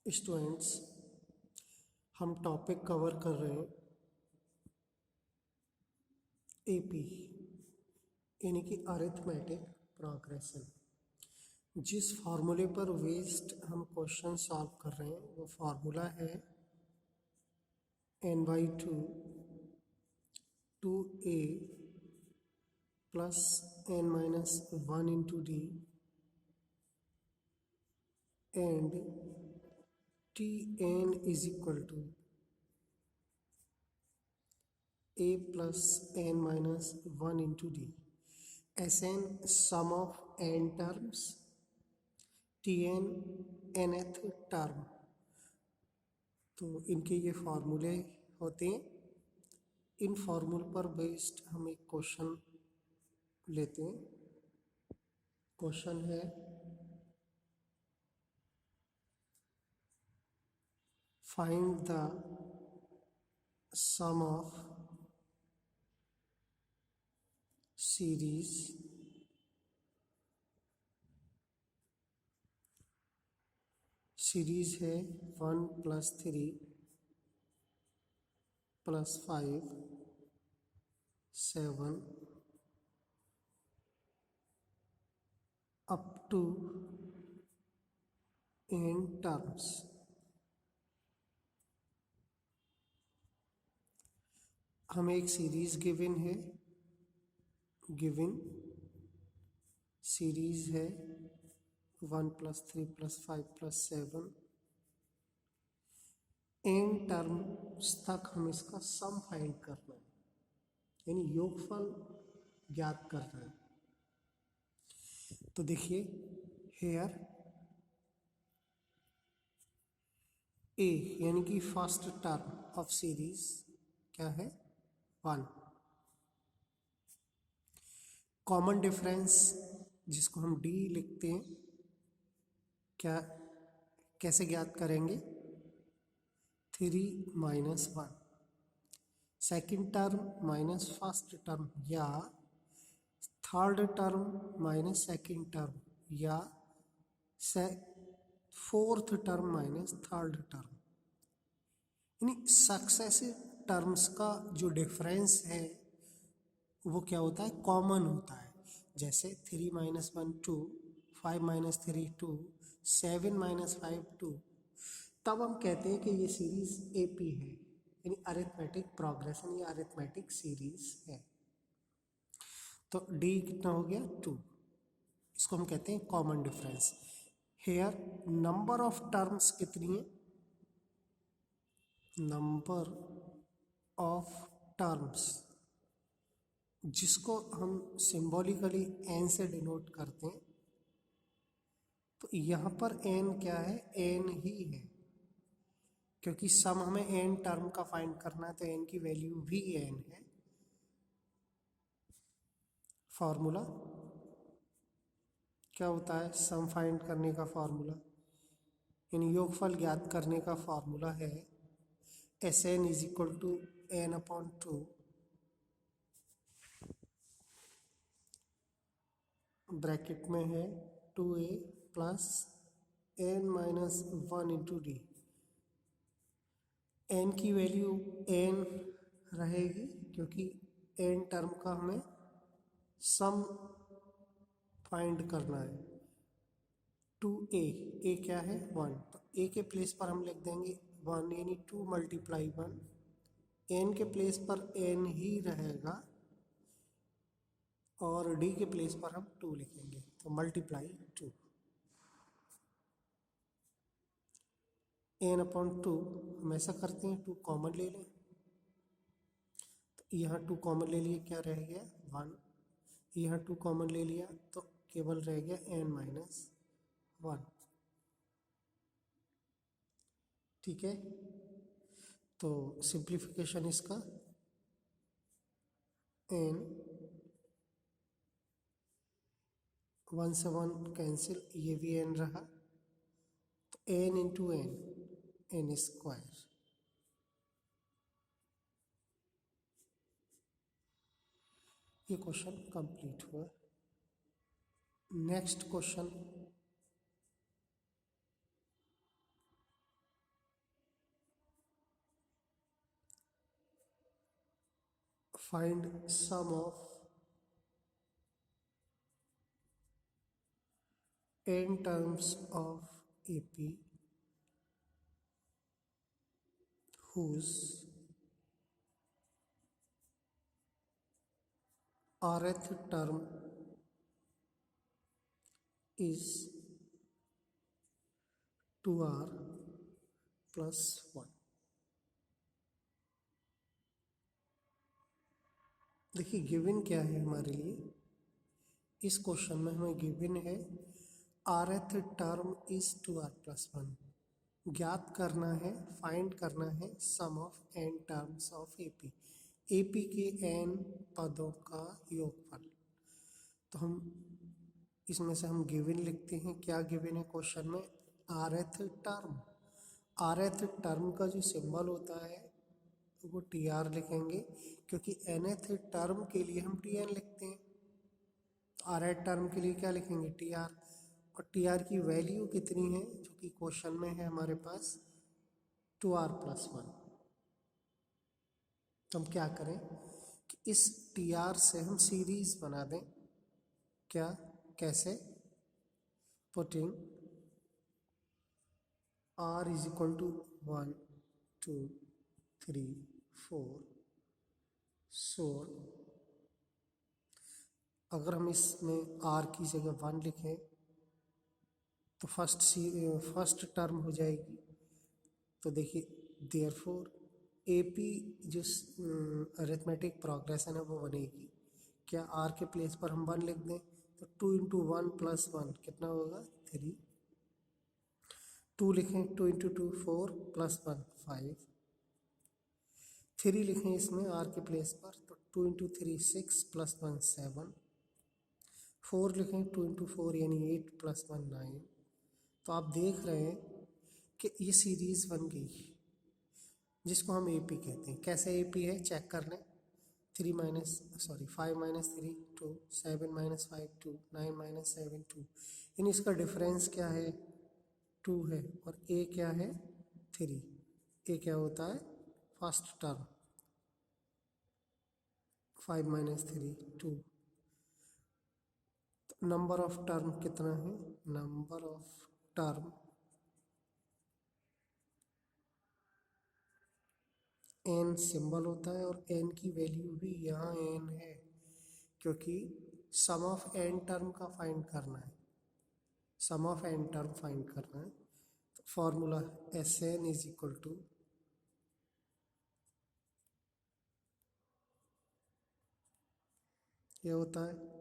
Students, हम topic cover कर रहे हैं एपी यानी कि अरिथमेटिक प्रोग्रेशन। जिस फार्मूले पर बेस्ड हम क्वेश्चन सॉल्व कर रहे हैं वो फार्मूला है n/2 2a plus n-1 into d and tn is equal to a plus n-1 into d. Sn sum of n terms, tn nth term। तो इनके ये फार्मूले होते हैं। इन फार्मूल पर बेस्ड हम एक क्वेश्चन लेते हैं। क्वेश्चन है find the sum of series है 1 + 3 + 5 7 up to n terms। हमें एक सीरीज गिवन है, सीरीज है 1 + 3 + 5 + 7 n टर्म्स तक हम इसका सम फाइंड करना है, यानी योगफल ज्ञात करना है। तो देखिए हेयर ए यानी कि फर्स्ट टर्म ऑफ सीरीज क्या है 1। कॉमन डिफरेंस जिसको हम डी लिखते हैं, क्या कैसे ज्ञात करेंगे 3 - 1। Second term minus first term या third term minus second term या fourth term minus third term, यानी सक्सेसिव टर्म्स का जो डिफरेंस है वो क्या होता है कॉमन होता है। जैसे 3 - 1 2, 5 - 3 2, 7 - 5 2। तब हम कहते हैं कि ये सीरीज एपी है, यानी अरिथमेटिक प्रोग्रेशन या अरिथमेटिक सीरीज है। तो डी कितना हो गया 2, इसको हम कहते हैं common difference. Here number of terms कितनी है, नंबर ऑफ टर्म्स जिसको हम सिंबॉलिकली एन से डिनोट करते हैं। तो यहाँ पर एन क्या है, एन ही है, क्योंकि सम हमें एन टर्म का फाइंड करना है तो एन की वैल्यू भी एन है। फॉर्मूला क्या होता है, सम फाइंड करने का फॉर्मूला यानी योगफल ज्ञात करने का फॉर्मूला है Sn = n/2 ब्रैकेट में है 2a plus n-1 into d। n की वैल्यू n रहेगी क्योंकि n टर्म का हमें सम फाइंड करना है। 2a, a क्या है 1, तो a के प्लेस पर हम लिख देंगे 1 यानी 2 × 1। n के प्लेस पर n ही रहेगा और d के प्लेस पर हम 2 लिखेंगे तो ×2 n/2। हम ऐसा करते हैं 2 कॉमन ले लें, तो यहाँ 2 कॉमन ले लिए क्या रह गया 1, यहाँ 2 कॉमन ले लिया तो केवल रह गया n-1। ठीक है, तो सिंप्लीफिकेशन इसका n 1 से 1 कैंसिल, ये भी n रहा तो n × n² ये क्वेश्चन कंप्लीट हुआ। Next question find sum of n terms of AP whose rth term is 2r plus 1। देखिए गिवन क्या है हमारे लिए, इस क्वेश्चन में हमें गिवन है rth term is 2r plus 1। ज्ञात करना है, फाइंड करना है sum of n terms of AP, AP के n पदों का योगफल। तो हम इसमें से हम गिवन लिखते हैं। क्या गिवन है क्वेश्चन में? rth term. rth टर्म का जो सिंबल होता है वो tr लिखेंगे, क्योंकि nth टर्म के लिए हम tn लिखते हैं। rth टर्म के लिए क्या लिखेंगे? tr। और tr की वैल्यू कितनी है जो कि क्वेश्चन में है हमारे पास? 2r plus 1। तो हम क्या करें कि इस tr से हम सीरीज बना दें। क्या, कैसे? Putting r is equal to 1 2 3 4 so. अगर हम इसमें r की जगह 1 लिखें तो फर्स्ट टर्म हो जाएगी। तो देखिए देयरफॉर AP जो अरिथमेटिक प्रोग्रेशन है वो बनेगी। क्या r के प्लेस पर हम 1 लिख दें तो 2 इंटू 1 प्लस 1 कितना होगा? 3। 2 लिखें, 2 इंटू 2 4 प्लस 1 5। 3 लिखें इसमें r के प्लेस पर तो 2 इंटू 3 6 प्लस 1 7। 4 लिखें, 2 इंटू 4 यानी 8 प्लस 1 9। तो आप देख रहे हैं कि ये सीरीज बन गई जिसको हम AP कहते हैं। कैसे AP है चेक कर लें। 5 माइनस 3 2, 7 माइनस 5 2, 9 माइनस 7 2। इन इसका डिफरेंस क्या है? 2 है। और A क्या है? 3। A क्या होता है? First term. 5 माइनस 3 2। तो नंबर ऑफ टर्म कितना है? Number of term n symbol होता है और n की वैल्यू भी यहाँ n है, क्योंकि सम ऑफ n टर्म का फाइंड करना है। Sum of n term find करना है तो formula Sn is equal to ये होता है,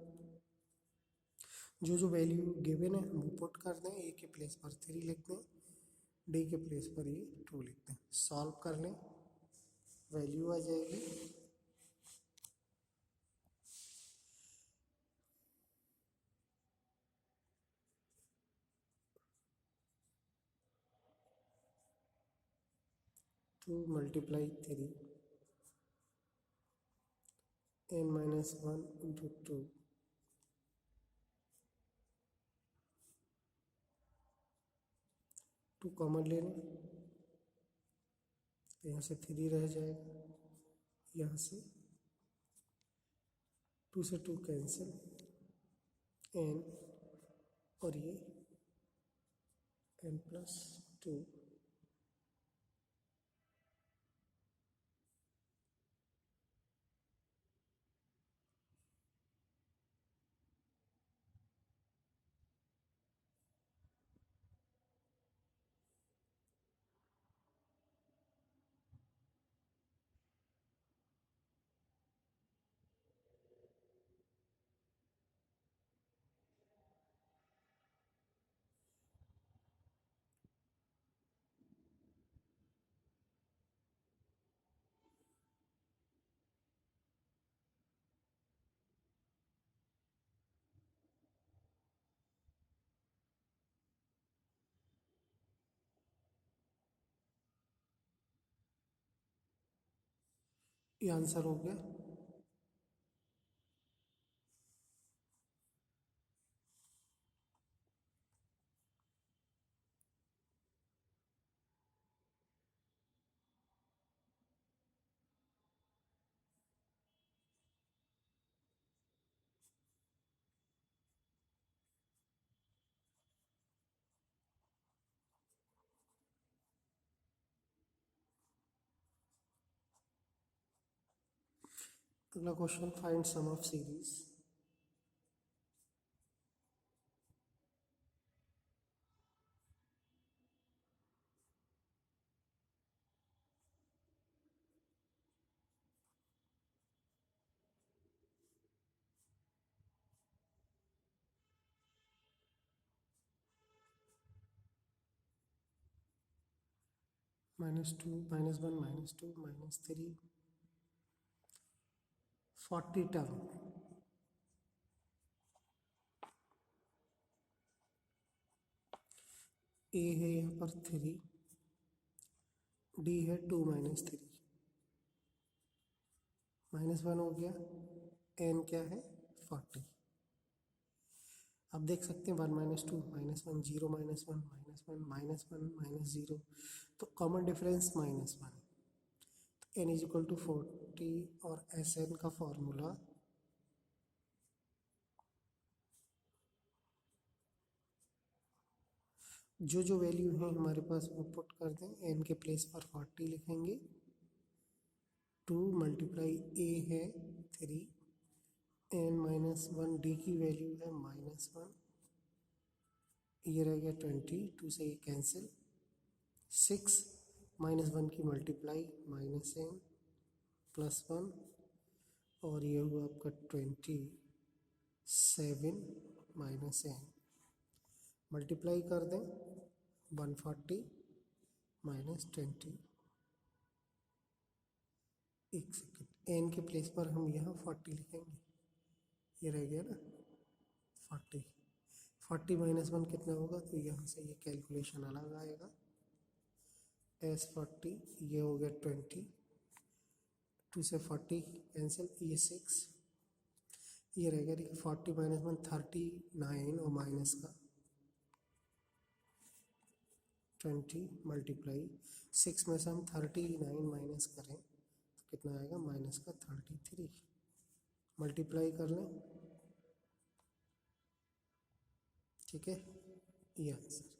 जो वैल्यू गिवन है वो पुट कर दें। A के प्लेस पर 3 लिख दें, D के प्लेस पर ये 2 लिख दें। सॉल्व कर लें, वैल्यू आ जाएगी 2 multiply 3 n minus 1 into 2। 2 common ले लें, यहाँ से 3 रह जाएगा, यहाँ से 2 से 2 कैंसिल, n और ये n प्लस 2। ये आंसर हो गया। अगला question, find sum of series. -2, -1, -2, -3, 40 term. A है यहाँ पर 3, डी है 2 -3, -1 हो गया, एन क्या है 40। अब देख सकते हैं 1 -2 -1 0 -1 -1 -1 -0, तो कॉमन डिफरेंस -1, तो n इज इक्वल टू 40 और एस एन का फॉर्मूला जो जो वैल्यू है हमारे पास वो पुट कर दें। n के प्लेस पर 40 लिखेंगे, 2 मल्टीप्लाई ए है 3, n -1, डी की वैल्यू है -1, ये रह गया 20, 2 से ये कैंसिल, 6 -1 की मल्टीप्लाई -n +1, और ये हुआ आपका 27 -n, मल्टीप्लाई कर दें 140 -20। एक सेकेंड, एन के प्लेस पर हम यहाँ 40 लिखेंगे, ये रह गया ना 40, 40 -1 कितना होगा, तो यहाँ से ये कैलकुलेशन अलग आएगा, S40 ये हो गया 20, 2 से 40 कैंसिल, ये 6, ये रह गया, देखिए 40 -1 39, और माइनस का 20 मल्टीप्लाई 6 में से हम 39 माइनस करें तो कितना आएगा, माइनस का 33, मल्टीप्लाई कर लें, ठीक है, ये आंसर।